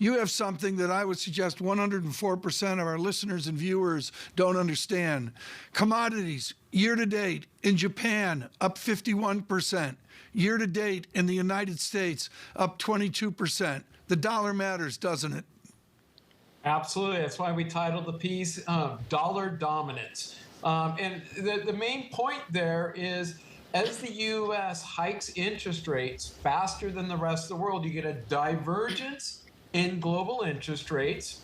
you have something that I would suggest 104% of our listeners and viewers don't understand. Commodities, year to date, in Japan, up 51%. Year to date, in the United States, up 22%. The dollar matters, doesn't it? Absolutely. That's why we titled the piece Dollar Dominance. And the main point there is, as the U.S. hikes interest rates faster than the rest of the world, you get a divergence in global interest rates,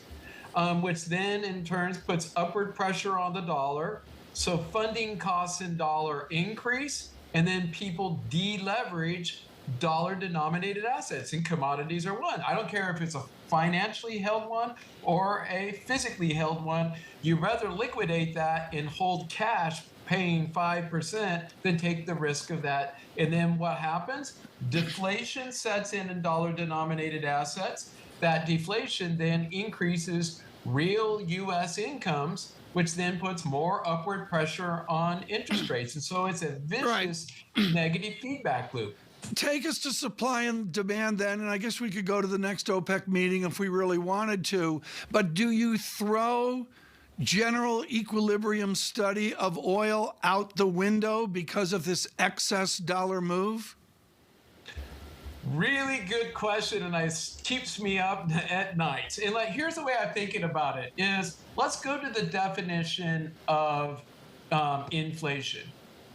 which then in turn puts upward pressure on the dollar. So funding costs in dollar increase, and then people deleverage dollar-denominated assets, and commodities are one. I don't care if it's a financially held one or a physically held one. You'd rather liquidate that and hold cash paying 5% than take the risk of that. And then what happens? Deflation sets in dollar-denominated assets. That deflation then increases real U.S. incomes, which then puts more upward pressure on interest rates. And so it's a vicious negative feedback loop. Take us to supply and demand then, and I guess we could go to the next OPEC meeting if we really wanted to. But do you throw general equilibrium study of oil out the window because of this excess dollar move? Really good question, and it keeps me up at night. And here's the way I'm thinking about it is, let's go to the definition of inflation.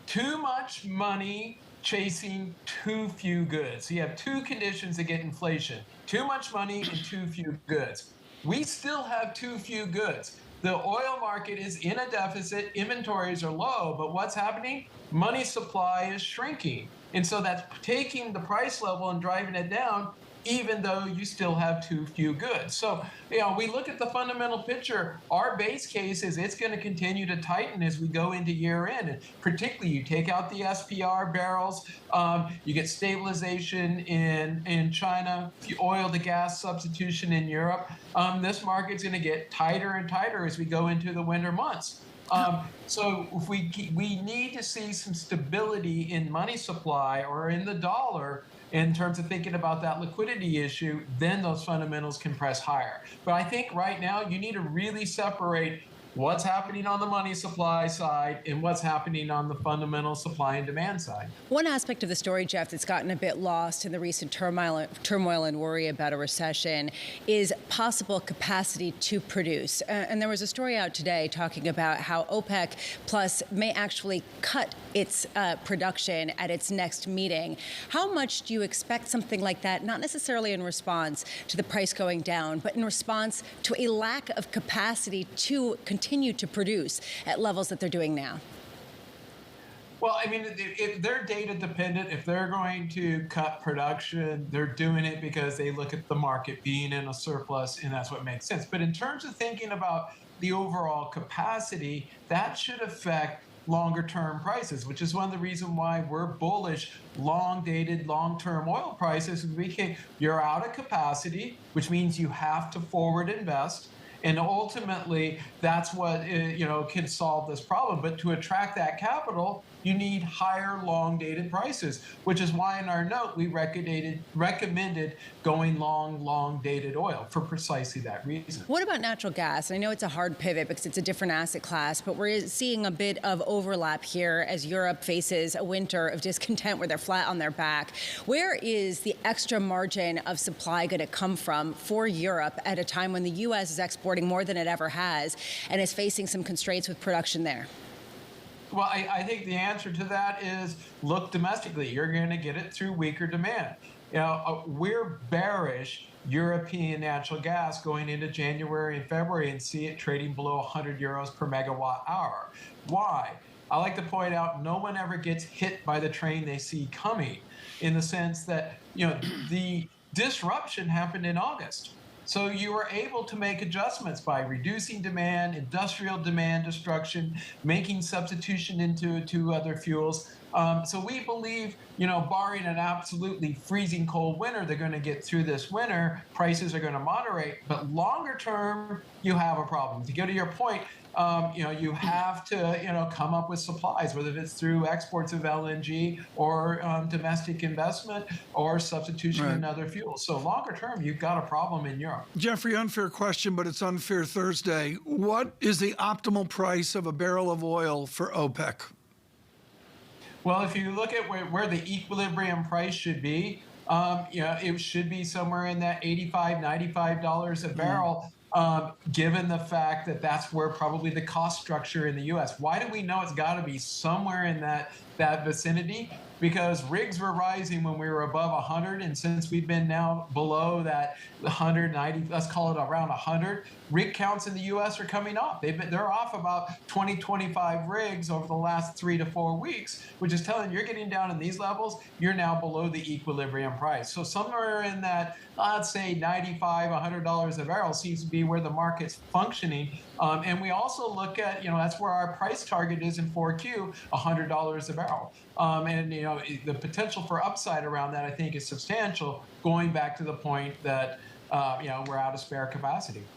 Too much money chasing too few goods. So you have two conditions that get inflation: too much money and too few goods. We still have too few goods. The oil market is in a deficit, inventories are low, but what's happening? Money supply is shrinking. And so that's taking the price level and driving it down, even though you still have too few goods. So, we look at the fundamental picture. Our base case is it's going to continue to tighten as we go into year end. And particularly, you take out the SPR barrels, you get stabilization in China, oil to gas substitution in Europe. This market's going to get tighter and tighter as we go into the winter months. So if we need to see some stability in money supply or in the dollar in terms of thinking about that liquidity issue, then those fundamentals can press higher. But I think right now you need to really separate what's happening on the money supply side and what's happening on the fundamental supply and demand side. One aspect of the story, Jeff, that's gotten a bit lost in the recent turmoil and worry about a recession is possible capacity to produce. And there was a story out today talking about how OPEC Plus may actually cut its production at its next meeting. How much do you expect something like that, not necessarily in response to the price going down, but in response to a lack of capacity to continue to produce at levels that they're doing now? Well, I mean, if they're data dependent, if they're going to cut production, they're doing it because they look at the market being in a surplus, and that's what makes sense. But in terms of thinking about the overall capacity, that should affect longer term prices, which is one of the reasons why we're bullish long dated, long term oil prices. You're out of capacity, which means you have to forward invest. And ultimately, that's what can solve this problem. But to attract that capital, you need higher long-dated prices, which is why in our note we recommended going long-dated oil for precisely that reason. What about natural gas? I know it's a hard pivot because it's a different asset class, but we're seeing a bit of overlap here as Europe faces a winter of discontent where they're flat on their back. Where is the extra margin of supply going to come from for Europe at a time when the U.S. is exporting more than it ever has and is facing some constraints with production there? Well, I think the answer to that is look domestically. You're going to get it through weaker demand. We're bearish European natural gas going into January and February and see it trading below 100 euros per megawatt hour. Why? I like to point out no one ever gets hit by the train they see coming, in the sense that the disruption happened in August. So you were able to make adjustments by reducing demand, industrial demand destruction, making substitution into other fuels. So we believe, barring an absolutely freezing cold winter, they're going to get through this winter. Prices are going to moderate, but longer term, you have a problem. To go to your point, you have to, come up with supplies, whether it's through exports of LNG or domestic investment or substitution in other fuels. So longer term, you've got a problem in Europe. Jeffrey, unfair question, but it's Unfair Thursday. What is the optimal price of a barrel of oil for OPEC? Well, if you look at where the equilibrium price should be, it should be somewhere in that $85, $95 a barrel. Given the fact that that's where probably the cost structure in the U.S. Why do we know it's got to be somewhere in that vicinity? Because rigs were rising when we were above 100, and since we've been now below that 190, let's call it around 100, rig counts in the U.S. are coming up. They're off about 20, 25 rigs over the last 3 to 4 weeks, which is telling you're getting down in these levels, you're now below the equilibrium price. So somewhere in that, let's say $95, $100 a barrel seems to be where the market's functioning. And we also look at, that's where our price target is in 4Q, $100 a barrel. And the potential for upside around that, I think, is substantial, going back to the point that we're out of spare capacity.